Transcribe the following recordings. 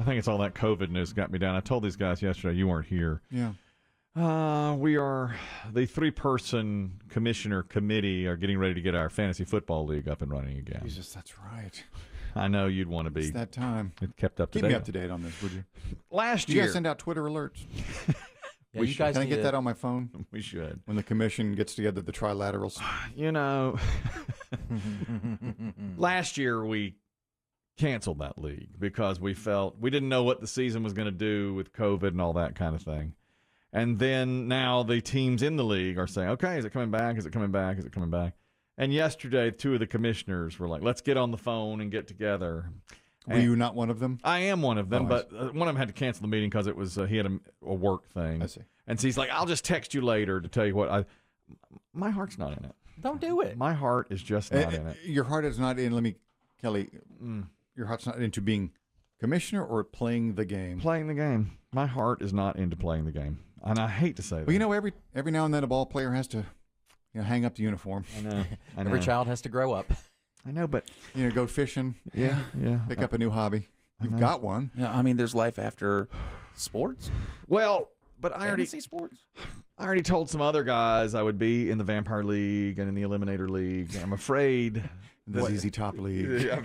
I think it's all that COVID news got me down. I told these guys yesterday, you weren't here. Yeah. We are the 3-person commissioner committee are getting ready to get our fantasy football league up and running again. Jesus, that's right. I know you'd want to be. It's that time. It kept up to Keep date. me up to date on this, would you? Last You year. guys send out Twitter alerts. Yeah, you guys Can I need get to- that on my phone? We should. When the commission gets together, the trilaterals. You know, last year we canceled that league because we felt we didn't know what the season was going to do with COVID and all that kind of thing. And then now the teams in the league are saying, okay, is it coming back? Is it coming back? Is it coming back? And yesterday, 2 of the commissioners were like, let's get on the phone and get together. Were you not one of them? I am one of them, Oh, but one of them had to cancel the meeting because it was he had a work thing. I see. And so he's like, I'll just text you later to tell you what. My heart's not in it. Don't do it. My heart is just not in it. Your heart is not in, Kelly, your heart's not into being commissioner or playing the game? Playing the game. My heart is not into playing the game. And I hate to say that. Well, you know, every now and then a ball player has to hang up the uniform. I know. Every child has to grow up. I know, but Go fishing. yeah. Pick up a new hobby. You've got one. Yeah, I mean, there's life after sports. Well, but I Fantasy sports. already told some other guys I would be in the Vampire League and in the Eliminator League. I'm afraid. The ZZ Top League. Yeah,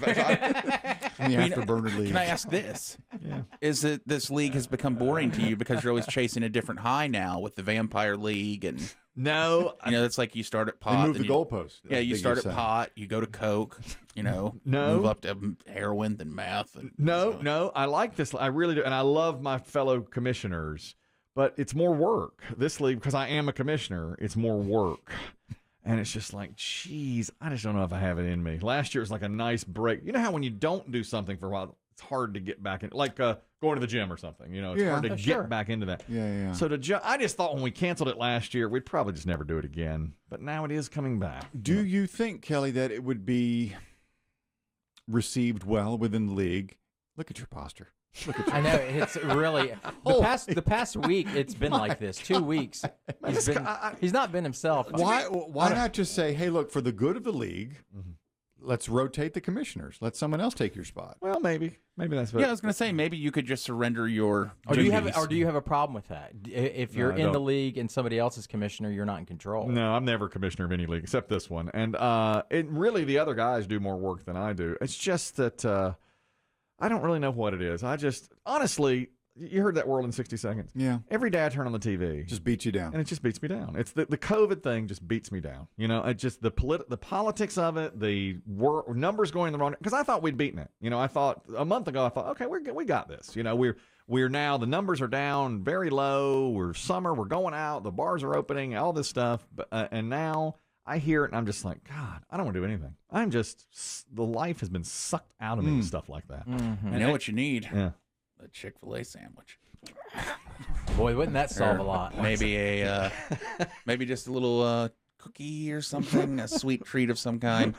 And the Afterburner League. Can I ask this? yeah. Is it this league has become boring to you because you're always chasing a different high now with the Vampire League and No. it's like you start at They pot. move the goalpost. Yeah, you Biggie start at said. pot, you go to coke, No. move up to heroin, then meth. And No. I like this. I really do. And I love my fellow commissioners, but it's more work. This league, because I am a commissioner, it's more work. And it's just like, geez, I just don't know if I have it in me. Last year was like a nice break. You know how when you don't do something for a while, it's hard to get back in, like going to the gym or something. It's hard to get back into that. Yeah. So I just thought when we canceled it last year, we'd probably just never do it again. But now it is coming back. Do you think, Kelly, that it would be received well within the league? Look at your posture. Look at I know it's really the past week. It's been like this. 2 weeks. He's not been himself. Why not just say, hey, look, for the good of the league, let's rotate the commissioners. Let someone else take your spot. Well, maybe that's what. yeah, I was going to say maybe you could just surrender your. Or do you duties. have a problem with that? If you're I in the don't. league and somebody else is commissioner, you're not in control. No, I'm never commissioner of any league except this one. And it really, the other guys do more work than I do. It's just that I don't really know what it is. I just, honestly, you heard that World in 60 Seconds. Yeah. Every day I turn on the TV. Just beat you down. And it just beats me down. It's the COVID thing just beats me down. It just the politics of it, the numbers going the wrong. Because I thought we'd beaten it. I thought a month ago. I thought, okay, we got this. We're now the numbers are down very low. We're summer. We're going out. The bars are opening. All this stuff. But and now I hear it and I'm just like, God, I don't want to do anything. The life has been sucked out of me with stuff like that. I know what you need. Yeah. A Chick-fil-A sandwich. Boy, wouldn't that solve a lot? Maybe maybe just a little cookie or something, a sweet treat of some kind.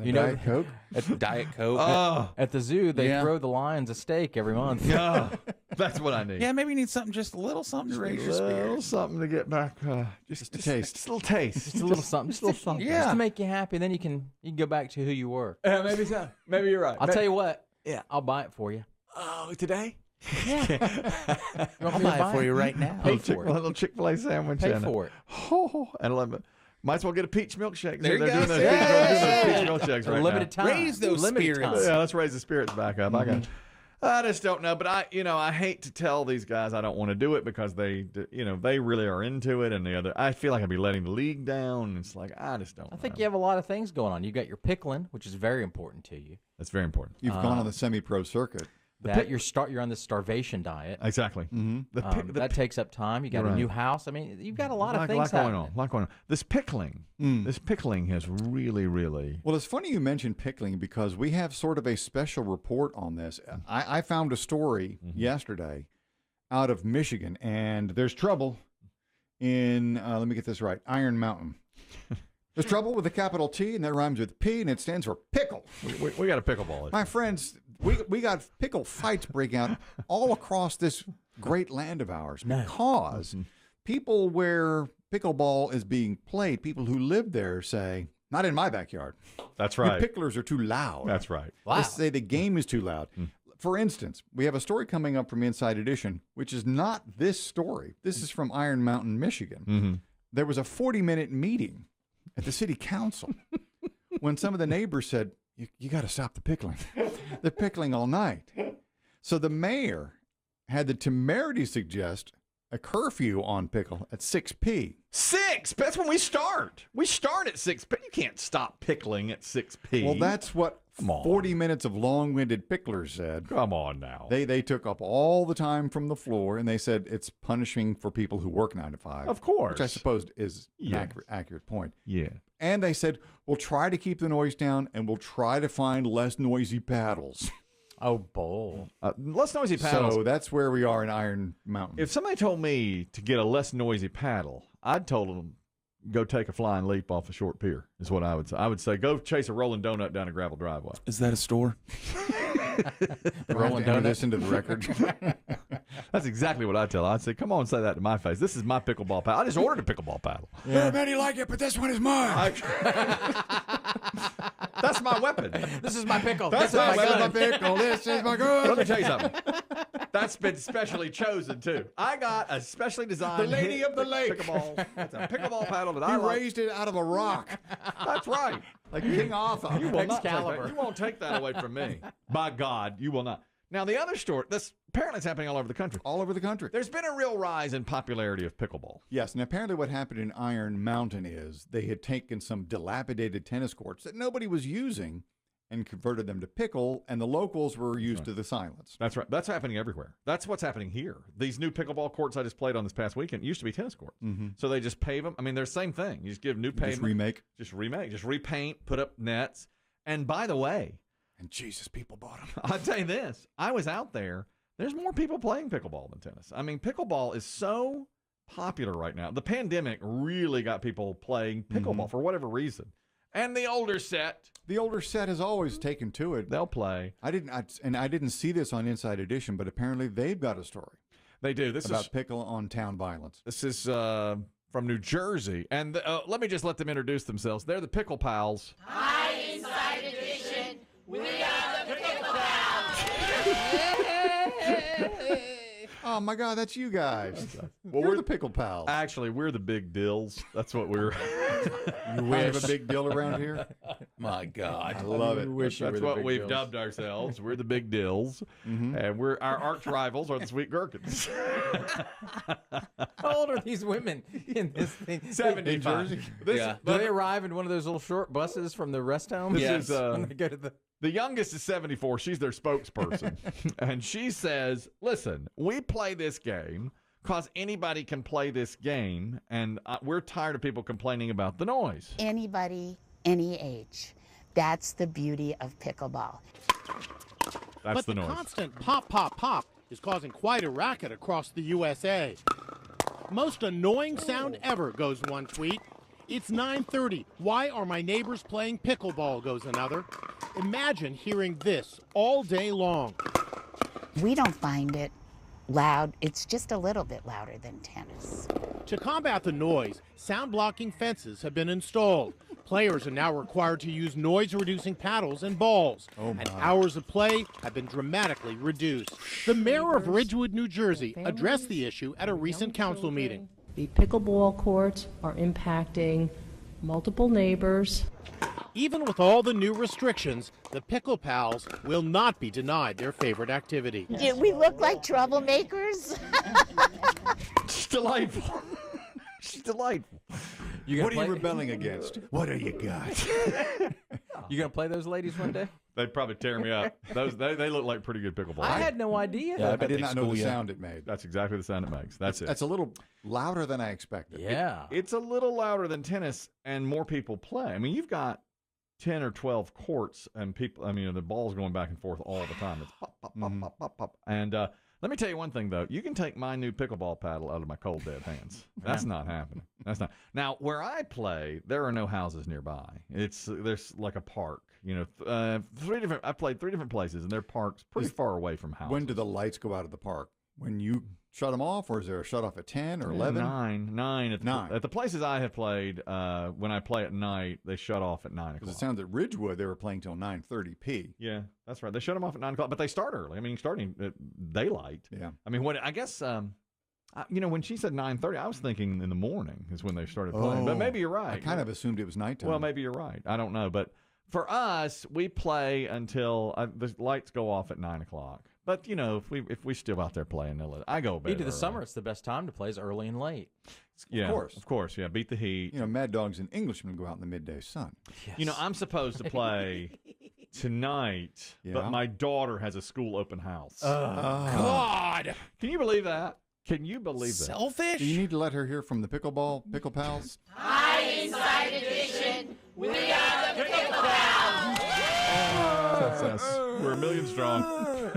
Diet Coke? A Diet Coke. At the zoo, they Yeah. throw the lions a steak every month. Yeah, that's what I need. Yeah, maybe you need something, just a little something to raise your A little spirits. something to get back. Just a taste. Just a little taste. Just a little something. Just a little something. Yeah. Just to make you happy. Then you can go back to who you were. Maybe so. Maybe you're right. I'll tell you what. Yeah. I'll buy it for you. Oh, today? I'll buy it for you right now. Pay for A it. little Chick-fil-A sandwich. Pay and for it. Oh, and I love it. Might as well get a peach milkshake. There you They're go. doing those Yeah. peach milkshakes right Limited time. Raise those Limited spirits. time. Yeah, let's raise the spirits back up. I just don't know, but I hate to tell these guys I don't want to do it because they really are into it, and I feel like I'd be letting the league down. It's like I just don't. I think know. you have a lot of things going on. You got your pickling, which is very important to you. That's very important. You've gone on the semi-pro circuit. That you're on the starvation diet. Exactly. That takes up time. You got You're a new right. house. I mean, you've got a lot of things lot going happening. on. Lot going on. This pickling has really, really. Well, it's funny you mentioned pickling because we have sort of a special report on this. I found a story yesterday out of Michigan, and there's trouble in, let me get this right, Iron Mountain. There's trouble with a capital T, and that rhymes with P, and it stands for pickle. We got a pickleball. My friends, we got pickle fights breaking out all across this great land of ours because people where pickleball is being played, people who live there say, not in my backyard. That's Your right. picklers are too loud. That's right. Wow. They say the game is too loud. For instance, we have a story coming up from Inside Edition, which is not this story. This is from Iron Mountain, Michigan. Mm-hmm. There was a 40-minute meeting at the city council when some of the neighbors said, you got to stop the pickling. They're pickling all night. So the mayor had the temerity suggest a curfew on pickle at 6 p. 6? That's when we start. We start at 6 p. You can't stop pickling at 6 p. Well, that's what Come on. 40 minutes of long-winded picklers said. Come on now. They took up all the time from the floor, and they said it's punishing for people who work 9 to 5. Of course. Which I suppose is Yes. an accurate point. Yeah. And they said, we'll try to keep the noise down, and we'll try to find less noisy paddles. Oh, bull. Less noisy paddles. So that's where we are in Iron Mountain. If somebody told me to get a less noisy paddle, I'd told them go take a flying leap off a short pier is what I would say. I would say go chase a rolling donut down a gravel driveway. Is that a store? Rolling down this into the record. That's exactly what I tell. I'd say, come on, say that to my face. This is my pickleball paddle. I just ordered a pickleball paddle. There are many like it, but this one is mine. That's my weapon. This is my pickle. That's this is my gun. my pickle. This is my gun. Let me tell you something. That's been specially chosen, too. I got a specially designed The lady of the lake. pickleball. It's a pickleball paddle that I He like. raised it out of a rock, That's right. like King Arthur. You will not take Excalibur. that. You won't take that away from me. By God, you will not. Now, the other story, this apparently is happening all over the country. All over the country. There's been a real rise in popularity of pickleball. Yes, and apparently what happened in Iron Mountain is they had taken some dilapidated tennis courts that nobody was using and converted them to pickle, and the locals were used to the silence. That's right. That's happening everywhere. That's what's happening here. These new pickleball courts I just played on this past weekend used to be tennis courts. Mm-hmm. So they just pave them. I mean, they're the same thing. You just give new pavement. Just remake. Just repaint, put up nets. And by the way, And Jesus, people bought them. I'll tell you this. I was out there. There's more people playing pickleball than tennis. I mean, pickleball is so popular right now. The pandemic really got people playing pickleball for whatever reason. And the older set, The older set has always taken to it. they'll play. I didn't see this on Inside Edition, but apparently they've got a story They do. This about is pickle on town violence. from New Jersey. And let me just let them introduce themselves. They're the Pickle Pals. Hi, Inside Edition. We are the Pickle Pals. Oh my God, that's you guys. Well, You're we're the pickle pals. Actually, we're the Big Dills. That's what we're. We have a big deal around here. My God. I love it. Wish you were That's the what big we've Dills. dubbed ourselves. We're the Big Dills, and our arch rivals are the Sweet Gherkins. How old are these women in this thing? 75. This, Yeah. Do they arrive in one of those little short buses from the rest home? This Yes. is When they go to the... the youngest is 74. She's their spokesperson, and she says, "Listen, we play this game because anybody can play this game, and we're tired of people complaining about the noise." Anybody, any age. That's the beauty of pickleball. That's But the the noise. constant pop, pop, pop is causing quite a racket across the USA. Most annoying sound ever, goes one tweet. It's 9:30. Why are my neighbors playing pickleball, goes another. Imagine hearing this all day long. We don't find it loud. It's just a little bit louder than tennis. To combat the noise, sound blocking fences have been installed. Players are now required to use noise-reducing paddles and balls, and hours of play have been dramatically reduced. The mayor of Ridgewood, New Jersey, addressed the issue at a recent council meeting. The pickleball courts are impacting multiple neighbors. Even with all the new restrictions, the Pickle Pals will not be denied their favorite activity. Did we look like troublemakers? She's delightful. She's delightful. What are you rebelling against? What do you got? You gonna play those ladies one day? They'd probably tear me up. They look like pretty good pickleball. I had no idea. Yeah, I I bet did they not know school the you. sound it made. That's exactly the sound it makes. That's it. That's a little louder than I expected. Yeah. It's a little louder than tennis, and more people play. I mean, you've got 10 or 12 courts, and people. I mean, the ball's going back and forth all the time. It's pop, pop, pop, pop, pop, pop. And let me tell you one thing, though. You can take my new pickleball paddle out of my cold dead hands. That's not happening. That's not. Now, where I play, there are no houses nearby. There's like a park. You know, I played 3 different places, and they're parks pretty far away from houses. When do the lights go out of the park? when you shut them off, or is there a shut off at 10 or 11? 9 at the, 9. At the places I have played. When I play at night, they shut off at 9 o'clock. Because it sounds at Ridgewood they were playing till 9:30 p. Yeah, that's right. They shut them off at 9 o'clock, but they start early. I mean, starting at daylight. Yeah. I mean, when I guess when she said 9:30, I was thinking in the morning is when they started playing. But maybe you're right. I kind of assumed it was nighttime. Well, maybe you're right. I don't know, but for us, we play until the lights go off at 9 o'clock. But if we still out there playing, I go to bed. Heat of the early. summer, it's the best time to play is early and late. Yeah, of course. Yeah, beat the heat. Mad dogs and Englishmen go out in the midday sun. Yes. I'm supposed to play tonight, but my daughter has a school open house. God. Can you believe that? Can you believe that? Selfish? Do you need to let her hear from the pickle pals? High Inside Edition. We are the Pickle Pals. That's us. We're a million strong.